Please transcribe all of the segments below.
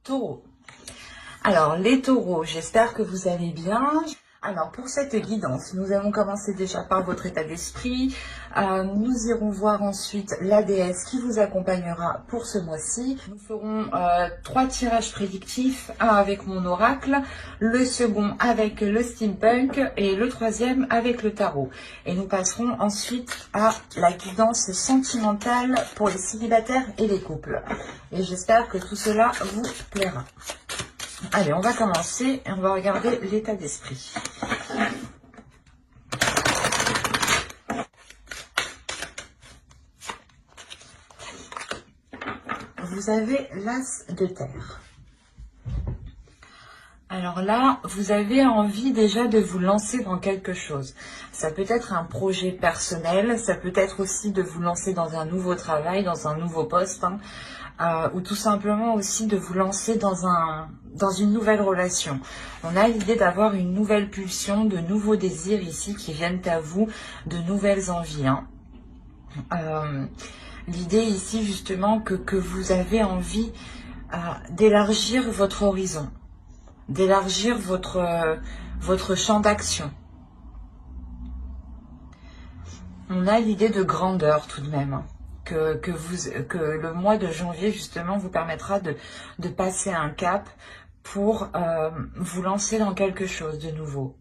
Taureau. Alors, les taureaux, j'espère que vous allez bien. Alors, pour cette guidance, nous allons commencer déjà par votre état d'esprit. Nous irons voir ensuite la déesse qui vous accompagnera pour ce mois-ci. Nous ferons 3 tirages prédictifs, un avec mon oracle, le second avec le steampunk et le troisième avec le tarot. Et nous passerons ensuite à la guidance sentimentale pour les célibataires et les couples. Et j'espère que tout cela vous plaira. Allez, on va commencer et on va regarder l'état d'esprit. Vous avez l'as de terre. Alors là, vous avez envie déjà de vous lancer dans quelque chose. Ça peut être un projet personnel, ça peut être aussi de vous lancer dans un nouveau travail, dans un nouveau poste, ou tout simplement aussi de vous lancer dans une nouvelle relation. On a l'idée d'avoir une nouvelle pulsion, de nouveaux désirs ici qui viennent à vous, de nouvelles envies. L'idée ici justement que vous avez envie d'élargir votre horizon, d'élargir votre champ d'action. On a l'idée de grandeur tout de même, que le mois de janvier justement vous permettra de passer un cap pour vous lancer dans quelque chose de nouveau.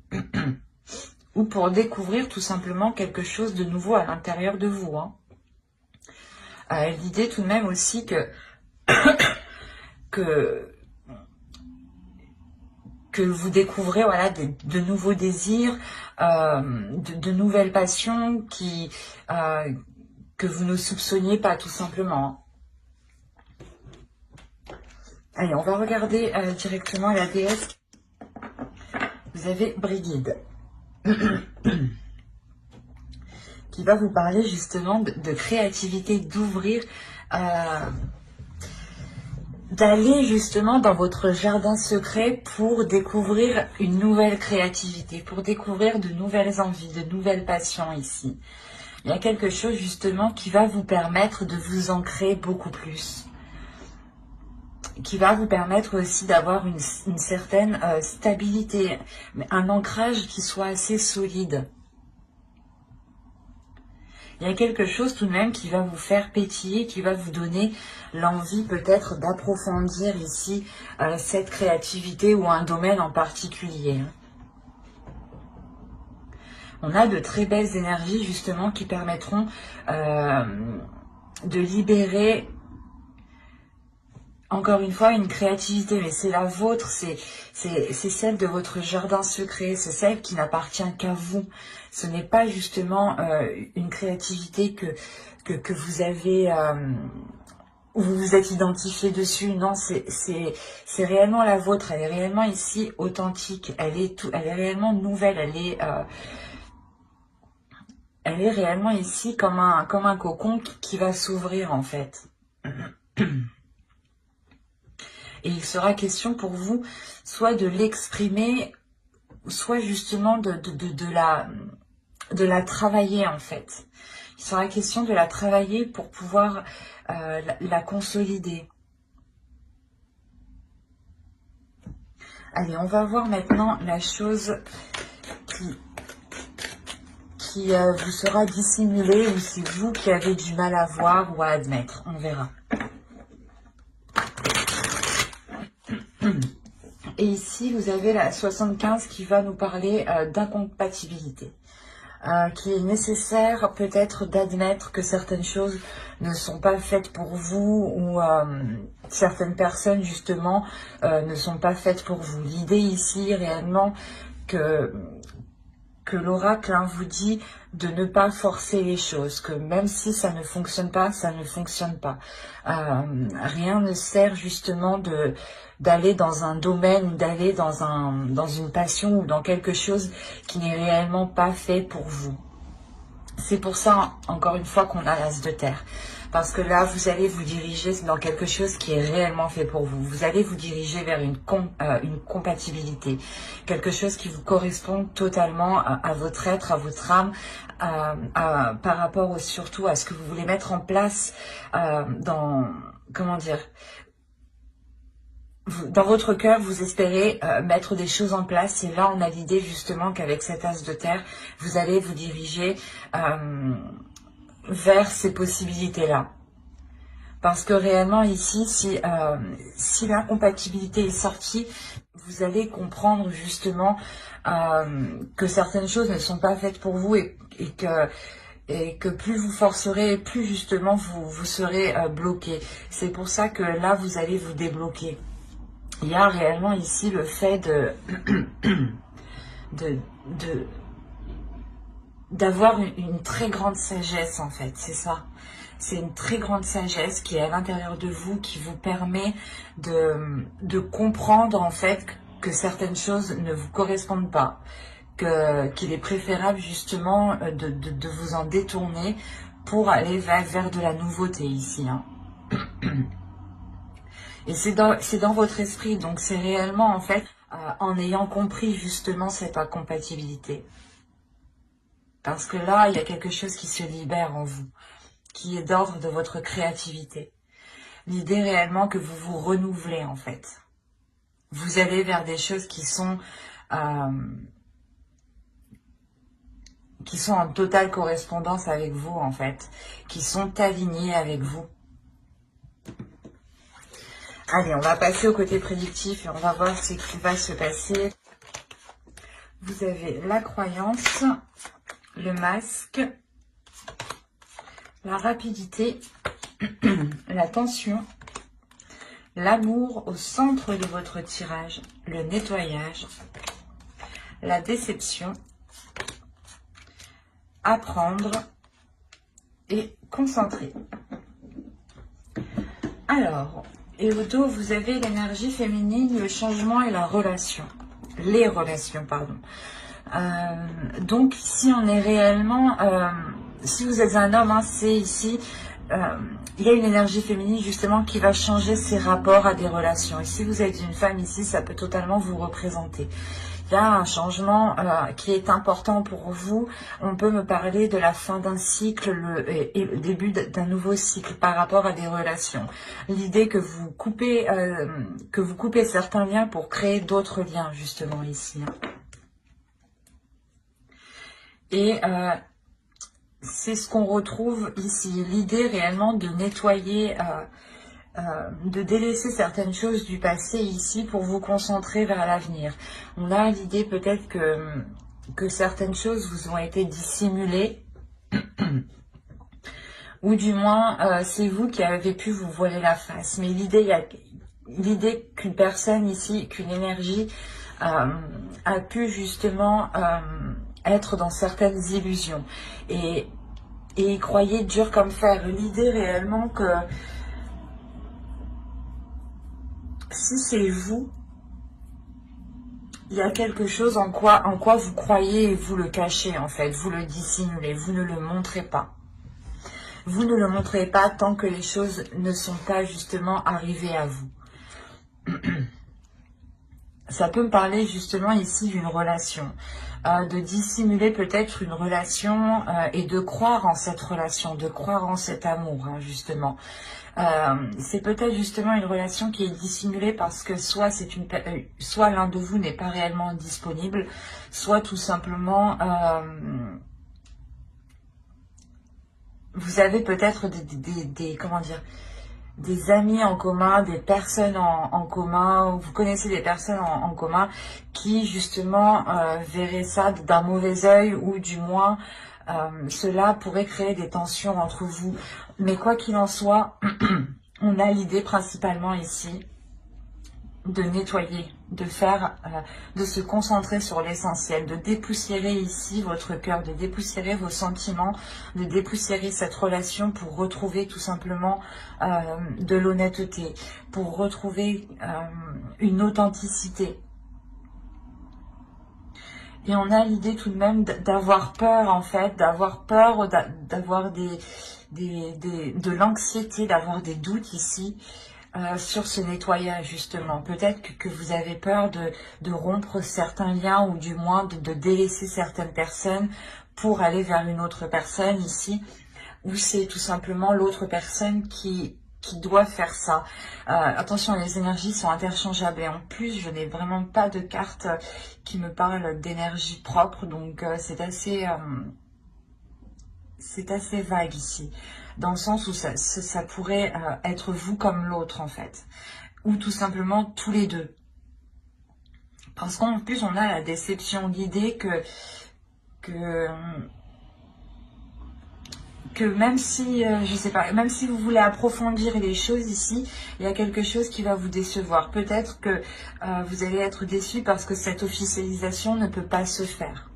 Ou pour découvrir tout simplement quelque chose de nouveau à l'intérieur de vous. L'idée tout de même aussi que vous découvrez voilà, de nouveaux désirs, de nouvelles passions que vous ne soupçonniez pas tout simplement. Allez, on va regarder directement la déesse. Vous avez Brigide. Qui va vous parler justement de créativité, d'ouvrir, d'aller justement dans votre jardin secret pour découvrir une nouvelle créativité, pour découvrir de nouvelles envies, de nouvelles passions ici. Il y a quelque chose justement qui va vous permettre de vous ancrer beaucoup plus, qui va vous permettre aussi d'avoir une certaine stabilité, un ancrage qui soit assez solide. Il y a quelque chose tout de même qui va vous faire pétiller, qui va vous donner l'envie peut-être d'approfondir ici cette créativité ou un domaine en particulier. On a de très belles énergies justement qui permettront de libérer encore une fois une créativité, mais c'est la vôtre, c'est celle de votre jardin secret, c'est celle qui n'appartient qu'à vous. Ce n'est pas justement une créativité que vous avez, où vous vous êtes identifié dessus. Non, c'est réellement la vôtre, elle est réellement ici authentique, elle est réellement nouvelle, elle est réellement ici comme un cocon qui va s'ouvrir en fait. Et il sera question pour vous soit de l'exprimer, soit justement de la travailler en fait. Il sera question de la travailler pour pouvoir la consolider. Allez, on va voir maintenant la chose qui vous sera dissimulée ou c'est vous qui avez du mal à voir ou à admettre. On verra. Et ici, vous avez la 75 qui va nous parler d'incompatibilité. Qui est nécessaire peut-être d'admettre que certaines choses ne sont pas faites pour vous ou certaines personnes justement ne sont pas faites pour vous. L'idée ici réellement que l'oracle vous dit de ne pas forcer les choses, que même si ça ne fonctionne pas, ça ne fonctionne pas. Rien ne sert justement d'aller dans un domaine, d'aller dans une passion ou dans quelque chose qui n'est réellement pas fait pour vous. C'est pour ça, encore une fois, qu'on a l'as de terre. Parce que là, vous allez vous diriger dans quelque chose qui est réellement fait pour vous. Vous allez vous diriger vers une compatibilité. Quelque chose qui vous correspond totalement à votre être, à votre âme, par rapport surtout à ce que vous voulez mettre en place comment dire, dans votre cœur, vous espérez mettre des choses en place. Et là, on a l'idée justement qu'avec cet as de terre, vous allez vous diriger vers ces possibilités-là. Parce que réellement ici, si l'incompatibilité est sortie, vous allez comprendre justement que certaines choses ne sont pas faites pour vous et que plus vous forcerez, plus justement vous serez bloqué. C'est pour ça que là, vous allez vous débloquer. Il y a réellement ici le fait d'avoir une très grande sagesse en fait, c'est ça. C'est une très grande sagesse qui est à l'intérieur de vous, qui vous permet de comprendre en fait que certaines choses ne vous correspondent pas, qu'il est préférable justement de vous en détourner pour aller vers de la nouveauté ici. Hein. Et c'est dans votre esprit, donc c'est réellement en fait en ayant compris justement cette incompatibilité. Parce que là, il y a quelque chose qui se libère en vous, qui est d'ordre de votre créativité. L'idée réellement que vous vous renouvelez en fait. Vous allez vers des choses qui sont en totale correspondance avec vous en fait, qui sont alignées avec vous. Allez, on va passer au côté prédictif et on va voir ce qui va se passer. Vous avez la croyance, le masque, la rapidité, la tension, l'amour au centre de votre tirage, le nettoyage, la déception, apprendre et concentrer. Alors, et au dos, vous avez l'énergie féminine, le changement et la relation. Les relations, pardon. Donc, ici, on est réellement... si vous êtes un homme, hein, c'est ici... il y a une énergie féminine, justement, qui va changer ses rapports à des relations. Et si vous êtes une femme, ici, ça peut totalement vous représenter. Il y a un changement qui est important pour vous. On peut me parler de la fin d'un cycle et le début d'un nouveau cycle par rapport à des relations. L'idée que vous coupez certains liens pour créer d'autres liens, justement, ici. Et c'est ce qu'on retrouve ici. L'idée réellement de nettoyer... de délaisser certaines choses du passé ici pour vous concentrer vers l'avenir. On a l'idée peut-être que certaines choses vous ont été dissimulées ou du moins c'est vous qui avez pu vous voiler la face. Mais l'idée qu'une personne ici, qu'une énergie a pu justement être dans certaines illusions et y croyez dur comme fer. L'idée réellement que si c'est vous, il y a quelque chose en quoi vous croyez et vous le cachez en fait, vous le dissimulez, vous ne le montrez pas. Vous ne le montrez pas tant que les choses ne sont pas justement arrivées à vous. Ça peut me parler justement ici d'une relation, de dissimuler peut-être une relation et de croire en cette relation, de croire en cet amour, hein, justement. C'est peut-être justement une relation qui est dissimulée parce que soit l'un de vous n'est pas réellement disponible, soit tout simplement vous avez peut-être des amis en commun, des personnes en commun, vous connaissez des personnes en commun qui justement verraient ça d'un mauvais œil ou du moins cela pourrait créer des tensions entre vous. Mais quoi qu'il en soit, on a l'idée principalement ici de nettoyer, de se concentrer sur l'essentiel, de dépoussiérer ici votre cœur, de dépoussiérer vos sentiments, de dépoussiérer cette relation pour retrouver tout simplement de l'honnêteté, pour retrouver une authenticité. Et on a l'idée tout de même d'avoir peur en fait, d'avoir peur, d'avoir de l'anxiété, d'avoir des doutes ici sur ce nettoyage justement. Peut-être que vous avez peur de rompre certains liens ou du moins de délaisser certaines personnes pour aller vers une autre personne ici. Ou c'est tout simplement l'autre personne qui qui doit faire ça. Attention, les énergies sont interchangeables et en plus, je n'ai vraiment pas de carte qui me parle d'énergie propre, donc c'est assez vague ici, dans le sens où ça pourrait être vous comme l'autre en fait, ou tout simplement tous les deux. Parce qu'en plus, on a la déception, l'idée que même si, je sais pas, même si vous voulez approfondir les choses ici, il y a quelque chose qui va vous décevoir. Peut-être que vous allez être déçu parce que cette officialisation ne peut pas se faire.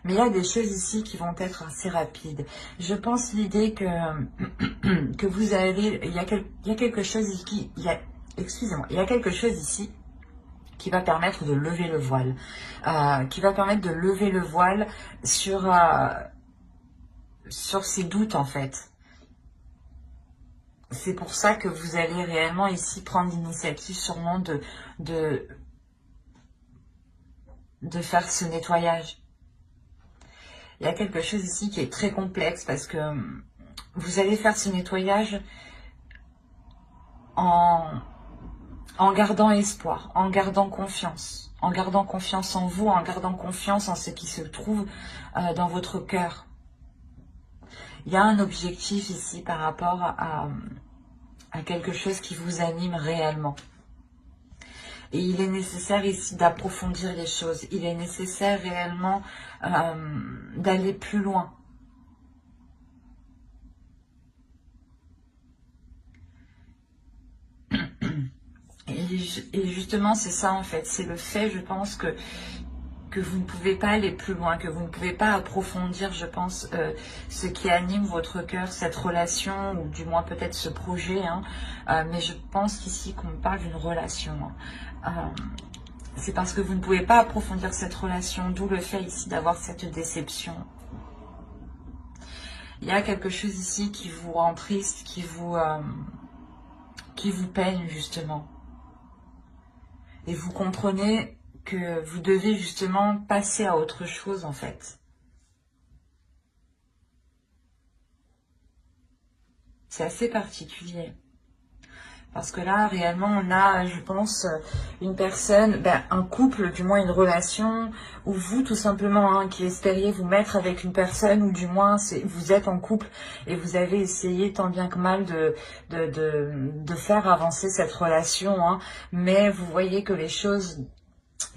Mais il y a des choses ici qui vont être assez rapides. Je pense l'idée que vous allez, il y a quelque chose ici, excusez-moi, il y a quelque chose ici qui va permettre de lever le voile, sur ces doutes en fait. C'est pour ça que vous allez réellement ici prendre l'initiative sûrement de faire ce nettoyage. Il y a quelque chose ici qui est très complexe parce que vous allez faire ce nettoyage en gardant espoir, en gardant confiance en vous, en gardant confiance en ce qui se trouve dans votre cœur. Il y a un objectif ici par rapport à quelque chose qui vous anime réellement. Et il est nécessaire ici d'approfondir les choses. Il est nécessaire réellement d'aller plus loin. Et justement, c'est ça en fait. C'est le fait, je pense, que vous ne pouvez pas aller plus loin, que vous ne pouvez pas approfondir, je pense, ce qui anime votre cœur, cette relation, ou du moins peut-être ce projet. Hein. Mais je pense qu'ici qu'on parle d'une relation. Hein. C'est parce que vous ne pouvez pas approfondir cette relation, d'où le fait ici d'avoir cette déception. Il y a quelque chose ici qui vous rend triste, qui vous peine justement. Et vous comprenez que vous devez justement passer à autre chose en fait. C'est assez particulier. Parce que là, réellement, on a, je pense, une personne, un couple, du moins une relation, ou vous, tout simplement, hein, qui espériez vous mettre avec une personne, ou du moins, vous êtes en couple, et vous avez essayé tant bien que mal de faire avancer cette relation, hein, mais vous voyez que les choses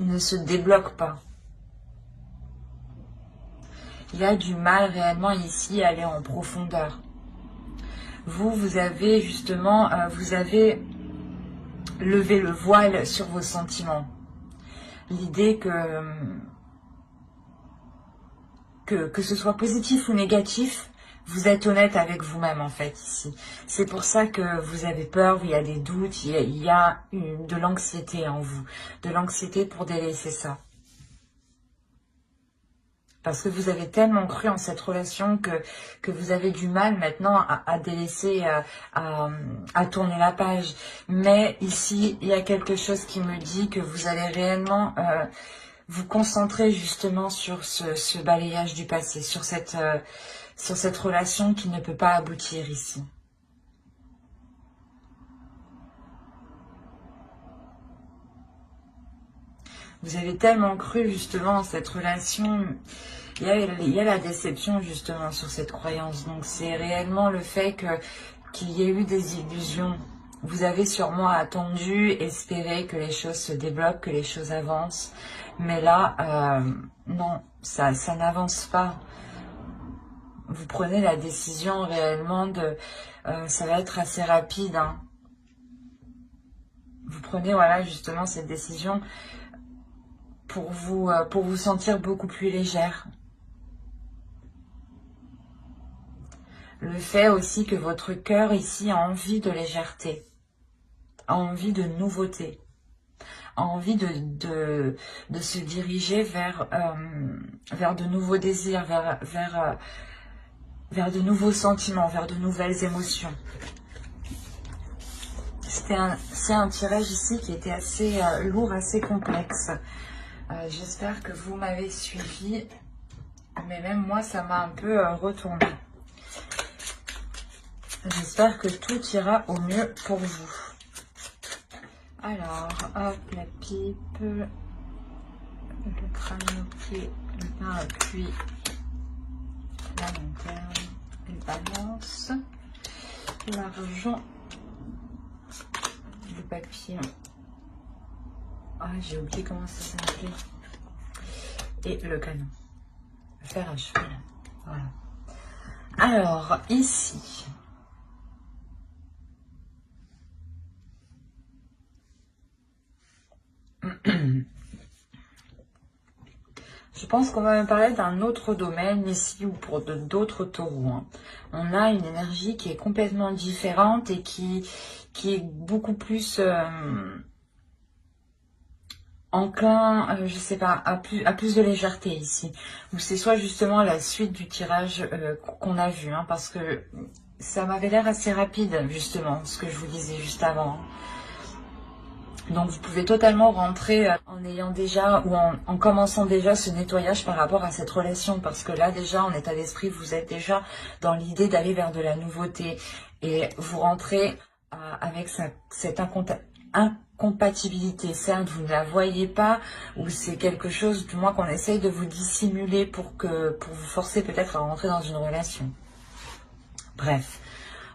ne se débloquent pas. Il y a du mal réellement ici à aller en profondeur. Vous avez justement, vous avez levé le voile sur vos sentiments. L'idée que ce soit positif ou négatif, vous êtes honnête avec vous-même en fait ici. C'est pour ça que vous avez peur, il y a des doutes, il y a de l'anxiété en vous. De l'anxiété pour délaisser ça. Parce que vous avez tellement cru en cette relation que vous avez du mal maintenant à délaisser, à tourner la page. Mais ici, il y a quelque chose qui me dit que vous allez réellement vous concentrer justement sur ce balayage du passé, sur cette relation qui ne peut pas aboutir ici. Vous avez tellement cru justement en cette relation. Il y a la déception justement sur cette croyance. Donc c'est réellement le fait qu'il y ait eu des illusions. Vous avez sûrement attendu, espéré que les choses se débloquent, que les choses avancent. Mais là, non, ça n'avance pas. Vous prenez la décision réellement ça va être assez rapide. Hein. Vous prenez voilà justement cette décision pour vous sentir beaucoup plus légère. Le fait aussi que votre cœur ici a envie de légèreté, a envie de nouveauté, a envie de se diriger vers de nouveaux désirs, vers de nouveaux sentiments, vers de nouvelles émotions. C'est un tirage ici qui était assez lourd, assez complexe. J'espère que vous m'avez suivi, mais même moi, ça m'a un peu retourné. J'espère que tout ira au mieux pour vous. Alors, hop, la pipe, le crâne au pied, le parapluie, la lanterne, les balances, l'argent, le papier. Ah, j'ai oublié comment ça s'appelait. Et le canon. Le fer à cheval. Voilà. Alors, ici. Je pense qu'on va me parler d'un autre domaine ici ou pour d'autres taureaux. Hein. On a une énergie qui est complètement différente et qui est beaucoup plus enclin, je sais pas, à plus de légèreté ici. Ou c'est soit justement la suite du tirage qu'on a vu, hein, parce que ça m'avait l'air assez rapide justement, ce que je vous disais juste avant. Donc vous pouvez totalement rentrer en ayant déjà ou en commençant déjà ce nettoyage par rapport à cette relation, parce que là déjà en état d'esprit vous êtes déjà dans l'idée d'aller vers de la nouveauté et vous rentrez avec cette incompatibilité. Certes vous ne la voyez pas ou c'est quelque chose du moins qu'on essaye de vous dissimuler pour vous forcer peut-être à rentrer dans une relation. Bref.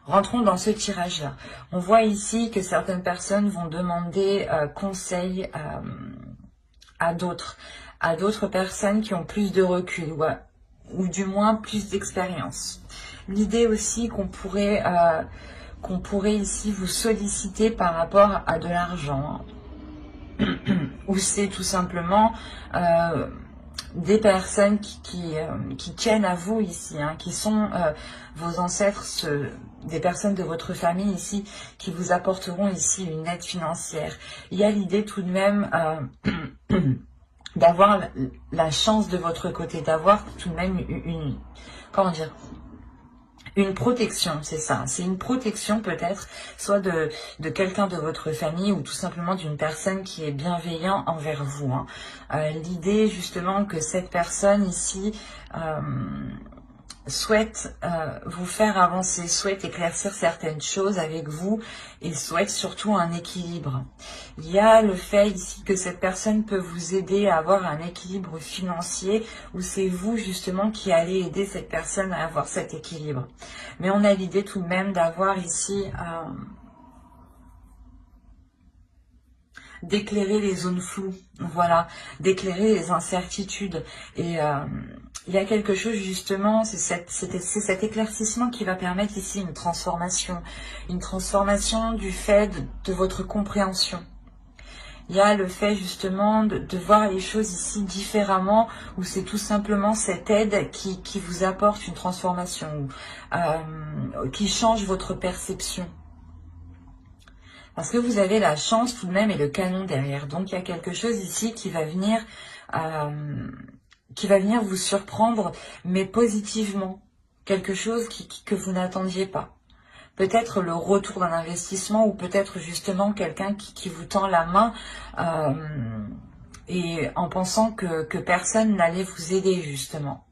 Rentrons dans ce tirage-là. On voit ici que certaines personnes vont demander conseil à d'autres personnes qui ont plus de recul ou du moins plus d'expérience. L'idée aussi qu'on pourrait ici vous solliciter par rapport à de l'argent. Ou c'est tout simplement des personnes qui tiennent à vous ici, hein, qui sont vos ancêtres, des personnes de votre famille ici, qui vous apporteront ici une aide financière. Il y a l'idée tout de même d'avoir la chance de votre côté, d'avoir tout de même comment dire, une protection, c'est ça. C'est une protection peut-être, soit de quelqu'un de votre famille ou tout simplement d'une personne qui est bienveillant envers vous. Hein. L'idée justement que cette personne ici souhaite vous faire avancer, souhaite éclaircir certaines choses avec vous et souhaite surtout un équilibre. Il y a le fait ici que cette personne peut vous aider à avoir un équilibre financier ou c'est vous justement qui allez aider cette personne à avoir cet équilibre. Mais on a l'idée tout de même d'avoir ici d'éclairer les zones floues, voilà, d'éclairer les incertitudes. Et il y a quelque chose justement, c'est cet éclaircissement qui va permettre ici une transformation du fait de votre compréhension. Il y a le fait justement de voir les choses ici différemment, où c'est tout simplement cette aide qui vous apporte une transformation, qui change votre perception. Parce que vous avez la chance tout de même et le canon derrière. Donc il y a quelque chose ici qui va venir vous surprendre, mais positivement. Quelque chose que vous n'attendiez pas. Peut-être le retour d'un investissement ou peut-être justement quelqu'un qui vous tend la main et en pensant que personne n'allait vous aider justement.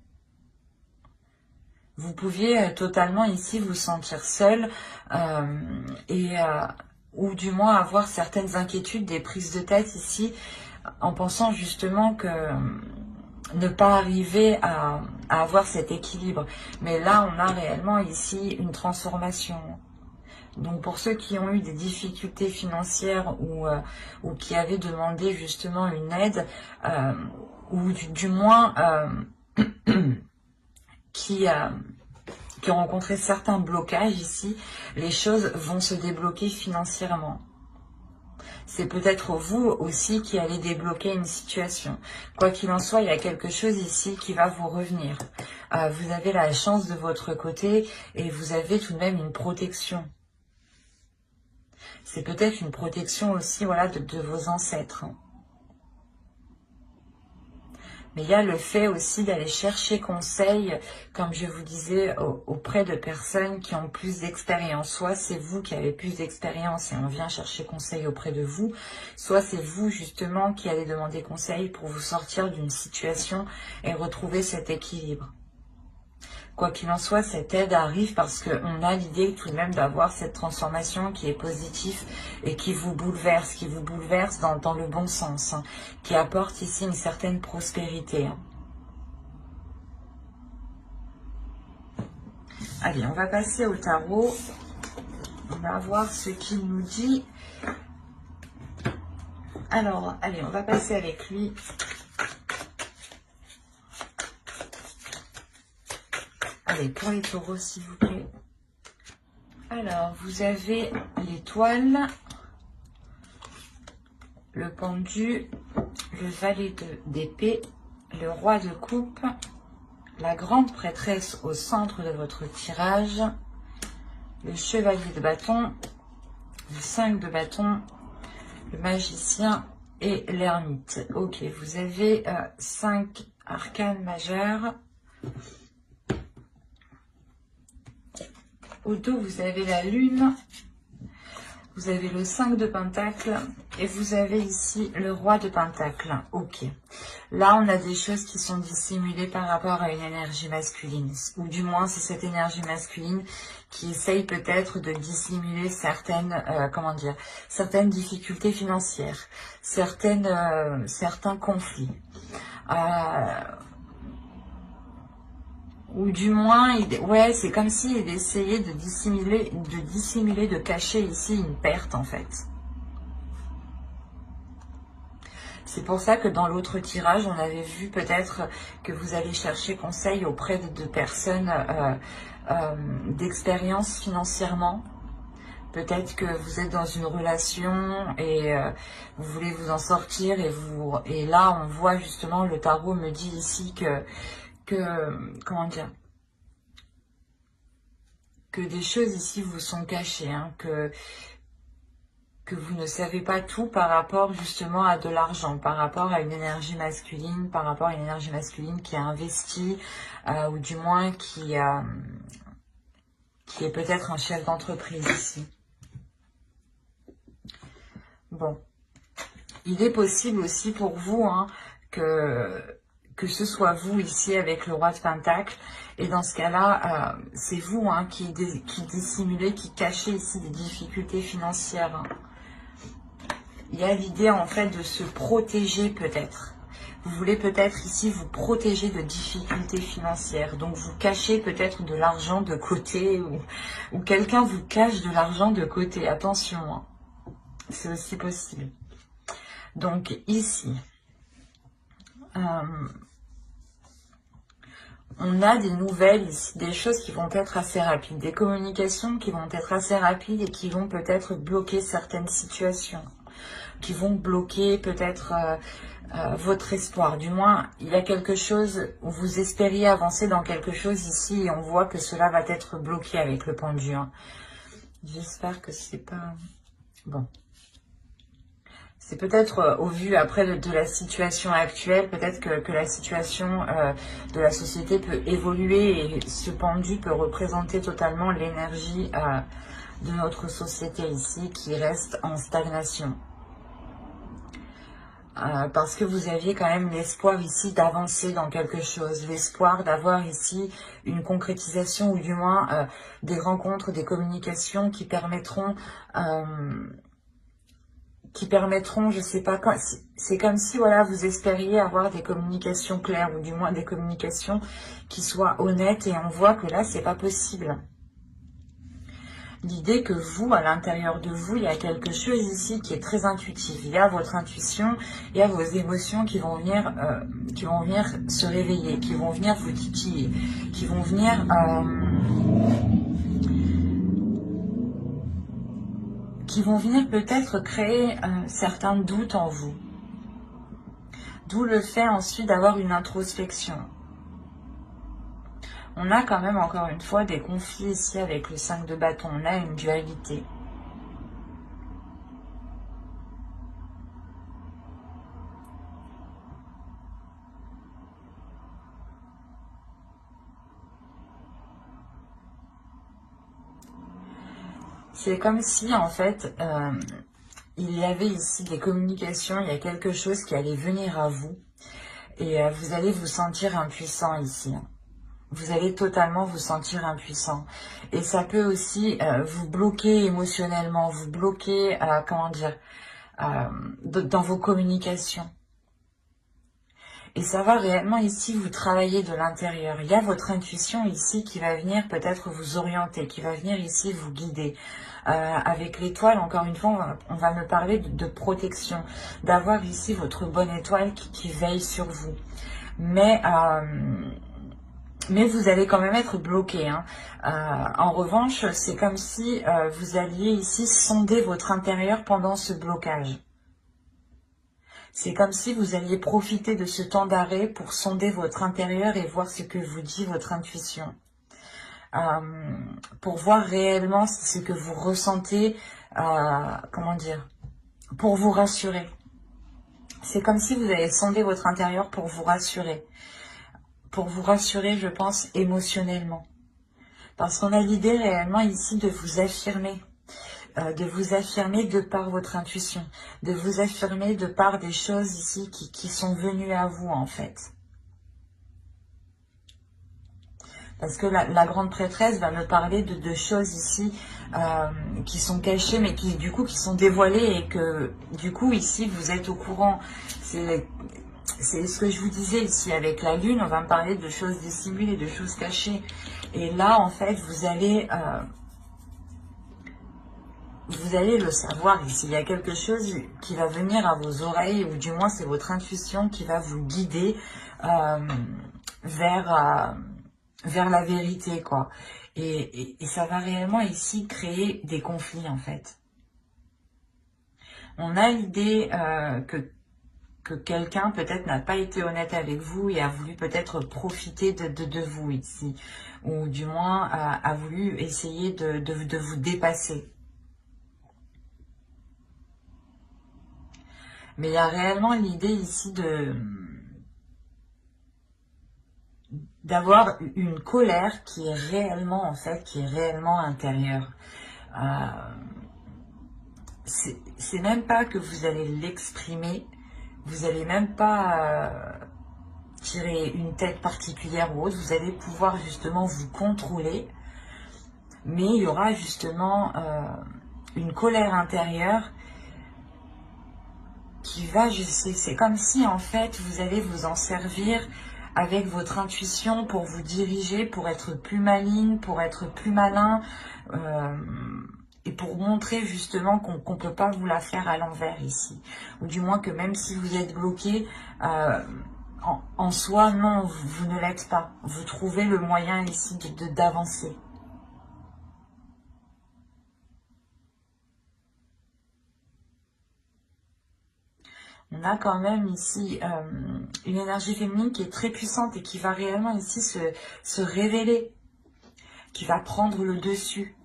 Vous pouviez totalement ici vous sentir seul ou du moins avoir certaines inquiétudes, des prises de tête ici, en pensant justement que ne pas arriver à avoir cet équilibre. Mais là, on a réellement ici une transformation. Donc pour ceux qui ont eu des difficultés financières ou qui avaient demandé justement une aide, ou du moins qui ont rencontré certains blocages ici, les choses vont se débloquer financièrement. C'est peut-être vous aussi qui allez débloquer une situation. Quoi qu'il en soit, il y a quelque chose ici qui va vous revenir. Vous avez la chance de votre côté et vous avez tout de même une protection. C'est peut-être une protection aussi, voilà, de vos ancêtres. Mais il y a le fait aussi d'aller chercher conseil, comme je vous disais, auprès de personnes qui ont plus d'expérience. Soit c'est vous qui avez plus d'expérience et on vient chercher conseil auprès de vous, soit c'est vous justement qui allez demander conseil pour vous sortir d'une situation et retrouver cet équilibre. Quoi qu'il en soit, cette aide arrive parce qu'on a l'idée tout de même d'avoir cette transformation qui est positive et qui vous bouleverse dans le bon sens, hein, qui apporte ici une certaine prospérité. Hein. Allez, on va passer au tarot. On va voir ce qu'il nous dit. Alors, allez, on va passer avec lui. Allez, pour les taureaux, s'il vous plaît. Alors, vous avez l'étoile, le pendu, le valet d'épée, le roi de coupe, la grande prêtresse au centre de votre tirage, le chevalier de bâton, le 5 de bâton, le magicien et l'ermite. Ok, vous avez 5 arcanes majeures. Au dos, vous avez la lune, vous avez le 5 de pentacle et vous avez ici le roi de pentacle. Ok. Là, on a des choses qui sont dissimulées par rapport à une énergie masculine. Ou du moins, c'est cette énergie masculine qui essaye peut-être de dissimuler certaines, certaines difficultés financières, certains conflits. Ou du moins, ouais, c'est comme s'il essayait de dissimuler, de cacher ici une perte en fait. C'est pour ça que dans l'autre tirage, on avait vu peut-être que vous allez chercher conseil auprès de personnes d'expérience financièrement. Peut-être que vous êtes dans une relation et vous voulez vous en sortir et là, on voit justement, le tarot me dit ici que comment dire, que des choses ici vous sont cachées, hein, que vous ne savez pas tout par rapport justement à de l'argent, par rapport à une énergie masculine, qui a investi, ou du moins qui est peut-être un chef d'entreprise ici. Bon, il est possible aussi pour vous, hein, que ce soit vous ici avec le roi de pentacle. Et dans ce cas-là, c'est vous, hein, qui dissimulez, qui cachez ici des difficultés financières. Hein. Il y a l'idée en fait de se protéger peut-être. Vous voulez peut-être ici vous protéger de difficultés financières. Donc vous cachez peut-être de l'argent de côté ou quelqu'un vous cache de l'argent de côté. Attention, hein. C'est aussi possible. Donc ici, on a des nouvelles ici, des choses qui vont être assez rapides, des communications qui vont être assez rapides et qui vont peut-être bloquer certaines situations, qui vont bloquer peut-être votre espoir. Du moins, il y a quelque chose où vous espériez avancer dans quelque chose ici et on voit que cela va être bloqué avec le pendu. Hein. J'espère que c'est pas... Bon. C'est peut-être au vu après de la situation actuelle, peut-être que la situation de la société peut évoluer et ce pendu peut représenter totalement l'énergie de notre société ici qui reste en stagnation. Parce que vous aviez quand même l'espoir ici d'avancer dans quelque chose, l'espoir d'avoir ici une concrétisation ou du moins des rencontres, des communications qui permettront... je sais pas, c'est comme si voilà vous espériez avoir des communications claires ou du moins des communications qui soient honnêtes et on voit que là c'est pas possible. L'idée que vous, à l'intérieur de vous, il y a quelque chose ici qui est très intuitif. Il y a votre intuition, il y a vos émotions qui vont venir se réveiller, qui vont venir vous titiller, qui vont venir peut-être créer certains doutes en vous. D'où le fait ensuite d'avoir une introspection. On a quand même encore une fois des conflits ici avec le 5 de bâton. On a une dualité. C'est comme si en fait il y avait ici des communications, il y a quelque chose qui allait venir à vous et vous allez vous sentir impuissant ici. Vous allez totalement vous sentir impuissant. Et ça peut aussi vous bloquer émotionnellement, vous bloquer, comment dire, dans vos communications. Et ça va réellement ici vous travailler de l'intérieur. Il y a votre intuition ici qui va venir peut-être vous orienter, qui va venir ici vous guider. Avec l'étoile, encore une fois, on va me parler de protection, d'avoir ici votre bonne étoile qui veille sur vous. Mais vous allez quand même être bloqué. Hein. En revanche, c'est comme si vous alliez ici sonder votre intérieur pendant ce blocage. C'est comme si vous alliez profiter de ce temps d'arrêt pour sonder votre intérieur et voir ce que vous dit votre intuition. Pour voir réellement ce que vous ressentez, comment dire, pour vous rassurer. C'est comme si vous allez sonder votre intérieur pour vous rassurer. Pour vous rassurer, je pense, émotionnellement. Parce qu'on a l'idée réellement ici de vous affirmer. De vous affirmer de par votre intuition. De vous affirmer de par des choses ici qui sont venues à vous, en fait. Parce que la grande prêtresse va me parler de choses ici qui sont cachées, mais qui du coup qui sont dévoilées et que du coup ici vous êtes au courant. C'est ce que je vous disais ici avec la lune, on va me parler de choses dissimulées, de choses cachées. Et là en fait vous allez le savoir ici. Il y a quelque chose qui va venir à vos oreilles, ou du moins c'est votre intuition qui va vous guider vers la vérité, quoi. Et ça va réellement ici créer des conflits, en fait. On a l'idée que quelqu'un peut-être n'a pas été honnête avec vous et a voulu peut-être profiter de vous ici. Ou du moins a voulu essayer de vous dépasser. Mais il y a réellement l'idée ici d'avoir une colère qui est réellement, en fait, qui est réellement intérieure. C'est même pas que vous allez l'exprimer, vous allez même pas tirer une tête particulière ou autre, vous allez pouvoir justement vous contrôler, mais il y aura justement une colère intérieure qui va, c'est comme si en fait vous allez vous en servir avec votre intuition pour vous diriger, pour être plus maligne, pour être plus malin, et pour montrer justement qu'on ne peut pas vous la faire à l'envers ici. Ou du moins que même si vous êtes bloqué, en soi, non, vous ne l'êtes pas. Vous trouvez le moyen ici d'avancer. On a quand même ici une énergie féminine qui est très puissante et qui va réellement ici se révéler, qui va prendre le dessus,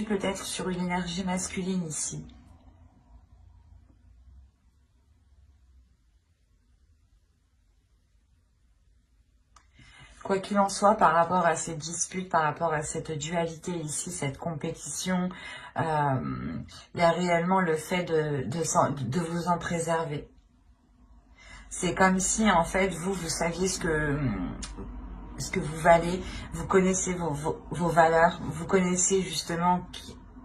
peut-être sur une énergie masculine ici. Quoi qu'il en soit, par rapport à ces disputes, par rapport à cette dualité ici, cette compétition, il y a réellement le fait de vous en préserver. C'est comme si, en fait, vous saviez ce que vous valez, vous connaissez vos valeurs, vous connaissez justement...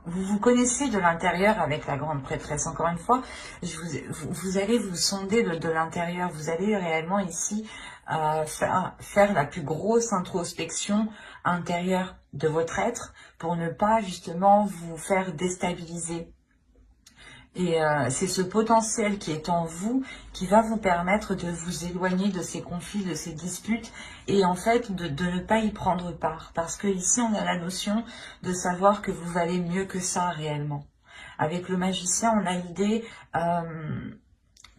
Vous connaissez de l'intérieur avec la grande prêtresse. Encore une fois, vous allez vous sonder de l'intérieur. Vous allez réellement ici faire la plus grosse introspection intérieure de votre être pour ne pas justement vous faire déstabiliser. Et c'est ce potentiel qui est en vous qui va vous permettre de vous éloigner de ces conflits, de ces disputes et en fait de ne pas y prendre part. Parce que ici on a la notion de savoir que vous valez mieux que ça réellement. Avec le magicien on a l'idée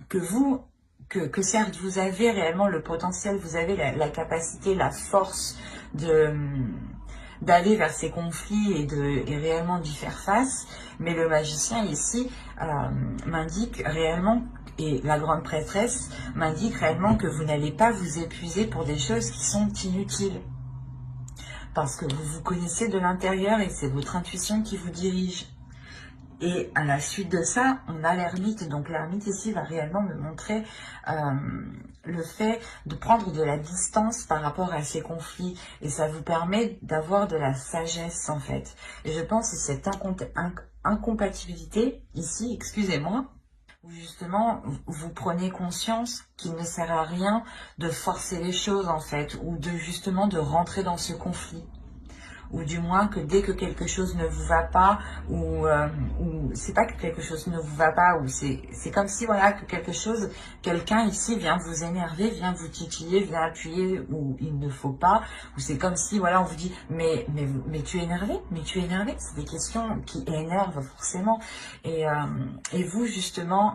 que certes vous avez réellement le potentiel, vous avez la capacité, la force d'aller vers ces conflits et réellement d'y faire face, mais le magicien ici m'indique réellement, et la grande prêtresse m'indique réellement que vous n'allez pas vous épuiser pour des choses qui sont inutiles, parce que vous vous connaissez de l'intérieur et c'est votre intuition qui vous dirige. Et à la suite de ça, on a l'ermite. Donc l'ermite ici va réellement me montrer le fait de prendre de la distance par rapport à ces conflits. Et ça vous permet d'avoir de la sagesse en fait. Et je pense que cette incompatibilité ici, excusez-moi, où justement vous prenez conscience qu'il ne sert à rien de forcer les choses en fait, ou de justement de rentrer dans ce conflit. Ou du moins que dès que quelque chose ne vous va pas, ou c'est pas que quelque chose ne vous va pas, ou c'est comme si voilà que quelqu'un ici vient vous énerver, vient vous titiller, vient appuyer où il ne faut pas, ou c'est comme si voilà on vous dit mais tu es énervé, c'est des questions qui énervent forcément, et vous justement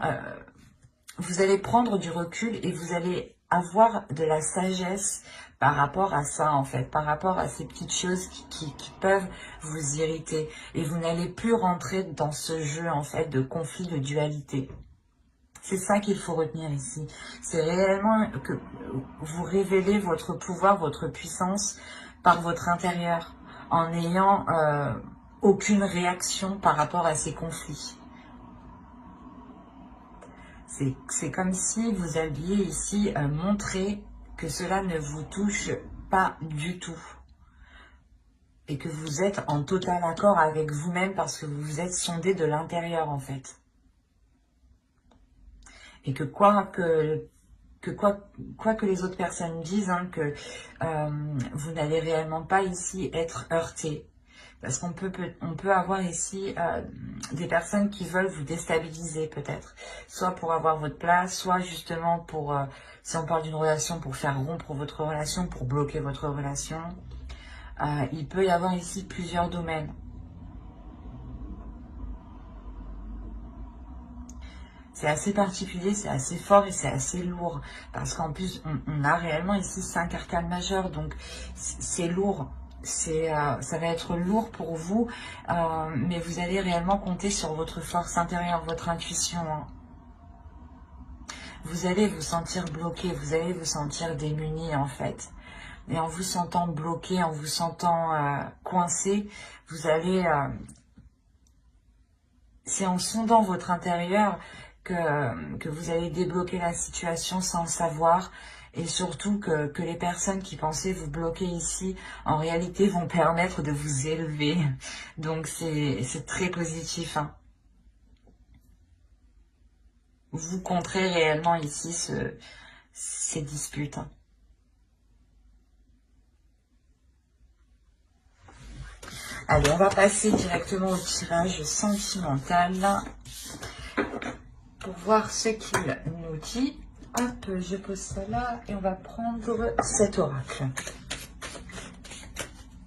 vous allez prendre du recul et vous allez avoir de la sagesse par rapport à ça en fait, par rapport à ces petites choses qui peuvent vous irriter. Et vous n'allez plus rentrer dans ce jeu en fait de conflit, de dualité. C'est ça qu'il faut retenir ici. C'est réellement que vous révélez votre pouvoir, votre puissance par votre intérieur, en n'ayant aucune réaction par rapport à ces conflits. C'est comme si vous alliez ici montrer que cela ne vous touche pas du tout. Et que vous êtes en total accord avec vous-même parce que vous vous êtes sondé de l'intérieur en fait. Et que quoi que les autres personnes disent, hein, que vous n'allez réellement pas ici être heurté. Parce qu'on peut avoir ici des personnes qui veulent vous déstabiliser peut-être. Soit pour avoir votre place, soit justement pour, si on parle d'une relation, pour faire rompre votre relation, pour bloquer votre relation. Il peut y avoir ici plusieurs domaines. C'est assez particulier, c'est assez fort et c'est assez lourd. Parce qu'en plus, on a réellement ici 5 arcanes majeures. Donc c'est lourd. Ça va être lourd pour vous, mais vous allez réellement compter sur votre force intérieure, votre intuition. Hein. Vous allez vous sentir bloqué, vous allez vous sentir démuni en fait. Et en vous sentant bloqué, en vous sentant coincé, vous allez... c'est en sondant votre intérieur que vous allez débloquer la situation sans le savoir. Et surtout que les personnes qui pensaient vous bloquer ici, en réalité, vont permettre de vous élever. Donc, c'est très positif. Hein. Vous contrez réellement ici ces disputes. Hein. Allez, on va passer directement au tirage sentimental pour voir ce qu'il nous dit. Hop, je pose ça là et on va prendre cet oracle.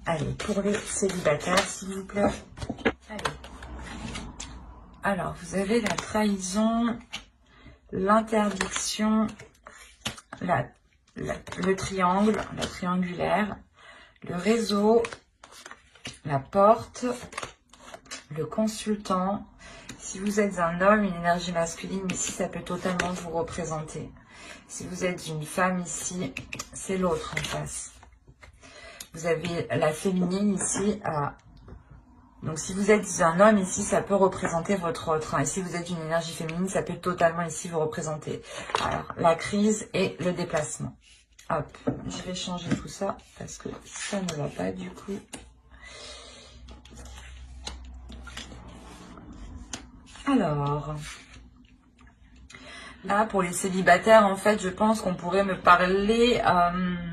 Allez, pour les célibataires, s'il vous plaît. Allez. Alors, vous avez la trahison, l'interdiction, le triangle, la triangulaire, le réseau, la porte, le consultant. Si vous êtes un homme, une énergie masculine, ici, ça peut totalement vous représenter. Si vous êtes une femme, ici, c'est l'autre en face. Vous avez la féminine ici. Donc, si vous êtes un homme, ici, ça peut représenter votre autre. Et si vous êtes une énergie féminine, ça peut totalement ici vous représenter. Alors, la crise et le déplacement. Hop, je vais changer tout ça parce que ça ne va pas du coup. Alors, là, pour les célibataires, en fait, je pense qu'on pourrait me parler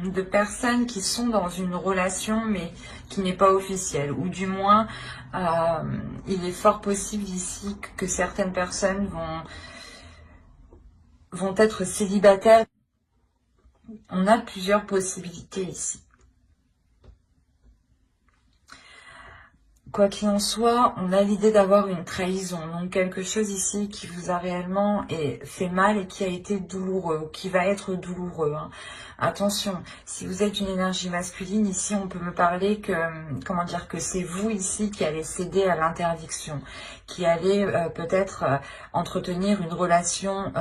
de personnes qui sont dans une relation, mais qui n'est pas officielle. Ou du moins, il est fort possible ici que certaines personnes vont être célibataires. On a plusieurs possibilités ici. Quoi qu'il en soit, on a l'idée d'avoir une trahison, donc quelque chose ici qui vous a réellement fait mal et qui a été douloureux, ou qui va être douloureux. Hein. Attention, si vous êtes une énergie masculine, ici on peut me parler que, comment dire, que c'est vous ici qui allez céder à l'interdiction, qui allez peut-être entretenir une relation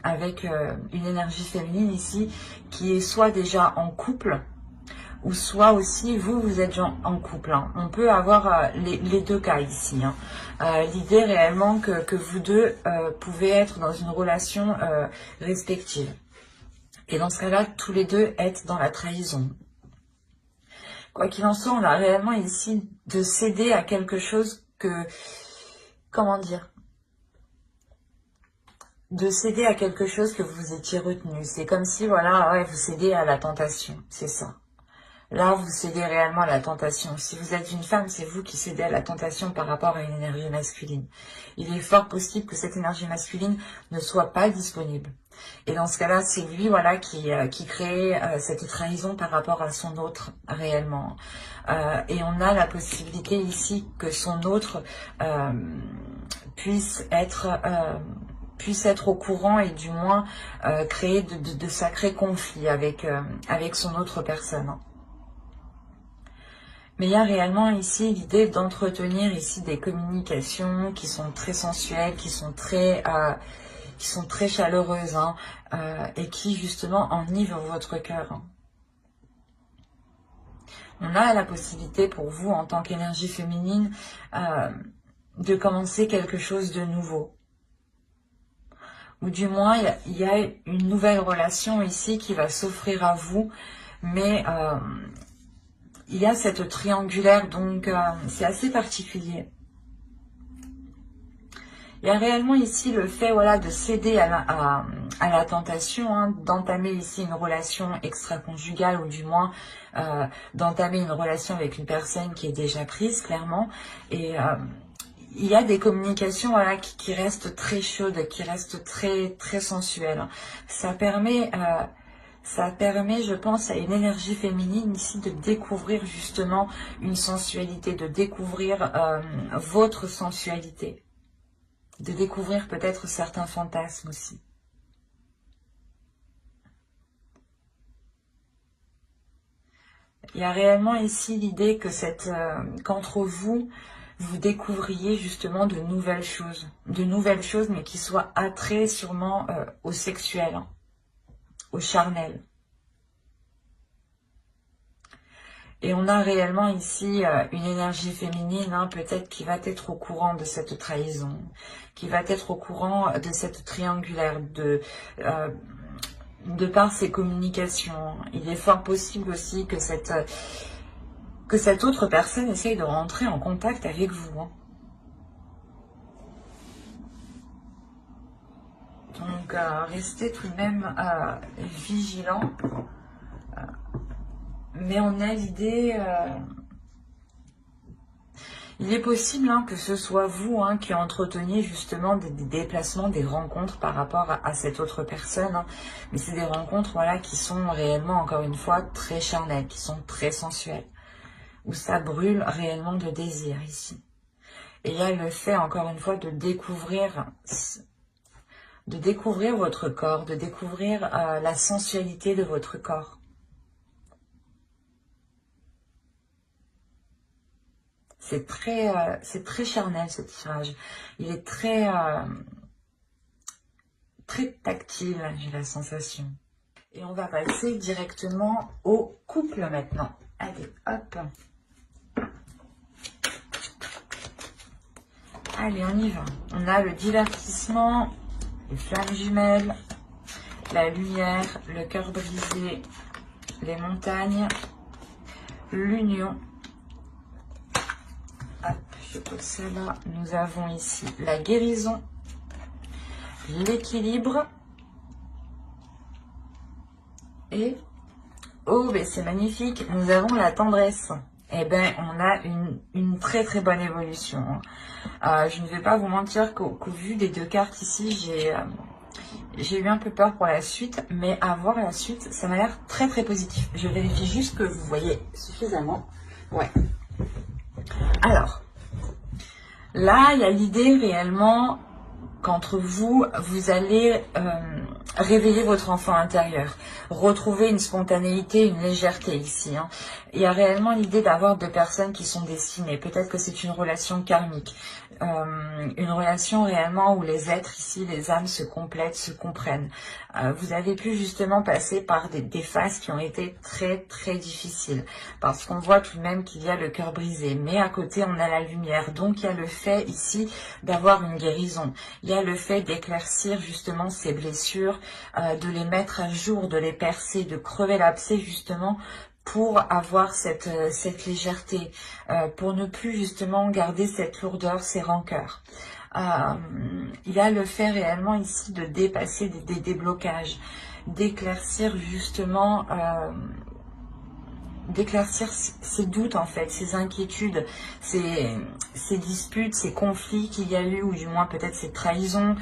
avec une énergie féminine ici, qui est soit déjà en couple, ou soit aussi vous êtes en couple. Hein. On peut avoir les deux cas ici. Hein. L'idée réellement que vous deux pouvez être dans une relation respective. Et dans ce cas-là, tous les deux être dans la trahison. Quoi qu'il en soit, on a réellement ici de céder à quelque chose que... Comment dire ? De céder à quelque chose que vous étiez retenu. C'est comme si, voilà, ouais, vous cédez à la tentation. C'est ça. Là, vous cédez réellement à la tentation. Si vous êtes une femme, c'est vous qui cédez à la tentation par rapport à une énergie masculine. Il est fort possible que cette énergie masculine ne soit pas disponible. Et dans ce cas-là, c'est lui, voilà, qui crée cette trahison par rapport à son autre, réellement. Et on a la possibilité ici que son autre puisse être au courant et du moins créer de sacrés conflits avec son autre personne. Mais il y a réellement ici l'idée d'entretenir ici des communications qui sont très sensuelles, qui sont très chaleureuses, hein, et qui justement enivrent votre cœur. Hein. On a la possibilité pour vous, en tant qu'énergie féminine, de commencer quelque chose de nouveau. Ou du moins, il y a une nouvelle relation ici qui va s'offrir à vous, mais... il y a cette triangulaire, donc c'est assez particulier. Il y a réellement ici le fait, voilà, de céder à la tentation, hein, d'entamer ici une relation extra-conjugale, ou du moins d'entamer une relation avec une personne qui est déjà prise, clairement. Et il y a des communications, voilà, qui restent très chaudes, qui restent très sensuelles. Ça permet, je pense, à une énergie féminine ici de découvrir justement une sensualité, de découvrir votre sensualité, de découvrir peut-être certains fantasmes aussi. Il y a réellement ici l'idée que qu'entre vous, vous découvriez justement de nouvelles choses, mais qui soient attraits sûrement au sexuel, hein, au charnel. Et on a réellement ici une énergie féminine, hein, peut-être qui va être au courant de cette trahison, qui va être au courant de cette triangulaire, de par ses communications. Il est fort possible aussi que cette autre personne essaye de rentrer en contact avec vous. Hein. Donc, restez tout de même vigilants. Mais on a l'idée... il est possible, hein, que ce soit vous, hein, qui entreteniez justement des déplacements, des rencontres par rapport à cette autre personne. Hein. Mais c'est des rencontres, voilà, qui sont réellement, encore une fois, très charnelles, qui sont très sensuelles. Où ça brûle réellement de désir ici. Et il y a le fait, encore une fois, de découvrir votre corps, de découvrir la sensualité de votre corps. C'est très charnel, ce tirage. Il est très tactile, j'ai la sensation. Et on va passer directement au couple maintenant. Allez, hop. Allez, on y va. On a le divertissement, les flammes jumelles, la lumière, le cœur brisé, les montagnes, l'union. Hop, je pose ça là. Nous avons ici la guérison, l'équilibre et, oh, ben c'est magnifique, nous avons la tendresse. Eh ben, on a une très bonne évolution. Je ne vais pas vous mentir qu'au vu des deux cartes ici, j'ai eu un peu peur pour la suite, mais à voir la suite, ça m'a l'air très positif. Je vérifie juste que vous voyez suffisamment. Ouais. Alors, là, il y a l'idée réellement qu'entre vous, vous allez réveiller votre enfant intérieur, retrouver une spontanéité, une légèreté ici. Hein. Il y a réellement l'idée d'avoir deux personnes qui sont destinées. Peut-être que c'est une relation karmique. une relation réellement où les êtres ici, les âmes se complètent, se comprennent. Vous avez pu justement passer par des phases qui ont été très très difficiles, parce qu'on voit tout de même qu'il y a le cœur brisé, mais à côté on a la lumière. Donc il y a le fait ici d'avoir une guérison, il y a le fait d'éclaircir justement ces blessures, de les mettre à jour, de les percer, de crever l'abcès justement, pour avoir cette légèreté, pour ne plus justement garder cette lourdeur, ces rancœurs. Il y a le fait réellement ici de dépasser des blocages, d'éclaircir justement, d'éclaircir ces doutes en fait, ces inquiétudes, ces disputes, ces conflits qu'il y a eu, ou du moins peut-être ces trahisons.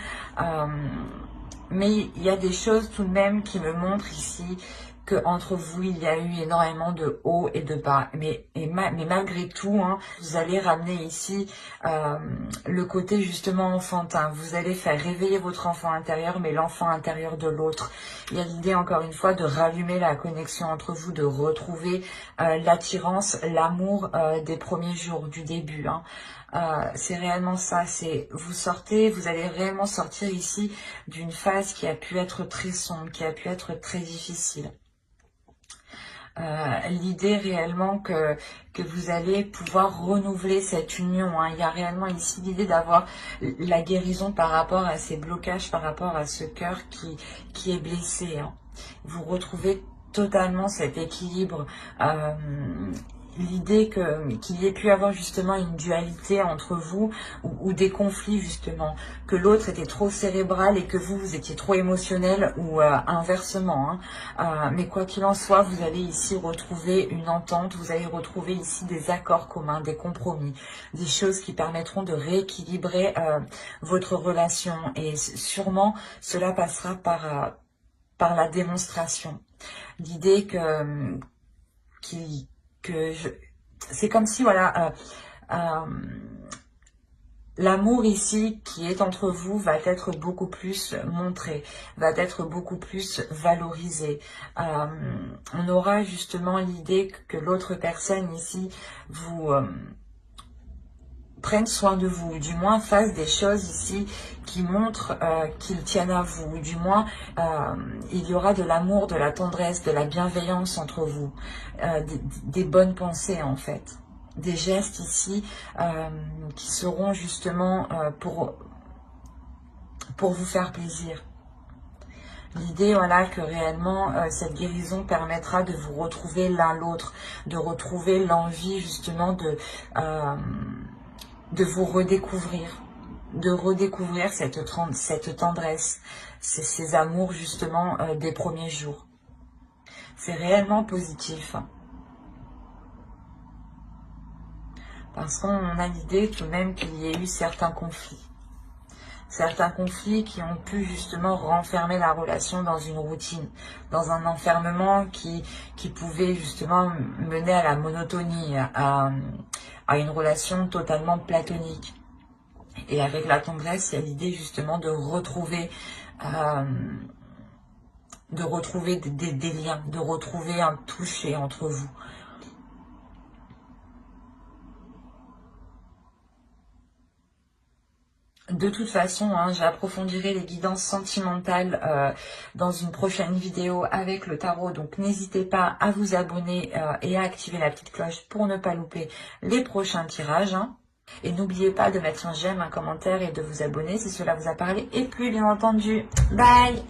Mais il y a des choses tout de même qui me montrent ici que entre vous, il y a eu énormément de hauts et de bas. Mais malgré tout, hein, vous allez ramener ici le côté justement enfantin. Vous allez faire réveiller votre enfant intérieur, mais l'enfant intérieur de l'autre. Il y a l'idée, encore une fois, de rallumer la connexion entre vous, de retrouver l'attirance, l'amour des premiers jours, du début. Hein. C'est réellement ça, c'est vous sortez, vous allez réellement sortir ici d'une phase qui a pu être très sombre, qui a pu être très difficile. L'idée réellement que vous allez pouvoir renouveler cette union, hein. Il y a réellement ici l'idée d'avoir la guérison par rapport à ces blocages, par rapport à ce cœur qui est blessé, hein. Vous retrouvez totalement cet équilibre, l'idée qu'il y ait pu avoir justement une dualité entre vous, ou des conflits justement, que l'autre était trop cérébral et que vous étiez trop émotionnel, ou inversement, hein. Mais quoi qu'il en soit, vous allez ici retrouver une entente, vous allez retrouver ici des accords communs, des compromis, des choses qui permettront de rééquilibrer votre relation, et sûrement cela passera par la démonstration. L'idée c'est comme si, voilà, l'amour ici qui est entre vous va être beaucoup plus montré, va être beaucoup plus valorisé. On aura justement l'idée que l'autre personne ici vous prenne soin de vous, du moins fasse des choses ici qui montrent qu'ils tiennent à vous, du moins il y aura de l'amour, de la tendresse, de la bienveillance entre vous, des bonnes pensées en fait, des gestes ici qui seront justement pour vous faire plaisir. L'idée, voilà, que réellement cette guérison permettra de vous retrouver l'un l'autre, de retrouver l'envie justement de vous redécouvrir, de redécouvrir cette tendresse, ces amours justement des premiers jours. C'est réellement positif. Parce qu'on a l'idée tout de même qu'il y ait eu certains conflits. Certains conflits qui ont pu justement renfermer la relation dans une routine, dans un enfermement qui pouvait justement mener à la monotonie, à une relation totalement platonique. Et avec la tendresse, il y a l'idée justement de retrouver des liens, de retrouver un toucher entre vous. De toute façon, hein, j'approfondirai les guidances sentimentales dans une prochaine vidéo avec le tarot. Donc n'hésitez pas à vous abonner et à activer la petite cloche pour ne pas louper les prochains tirages. Hein. Et n'oubliez pas de mettre un j'aime, un commentaire et de vous abonner si cela vous a parlé et plu, bien entendu. Bye!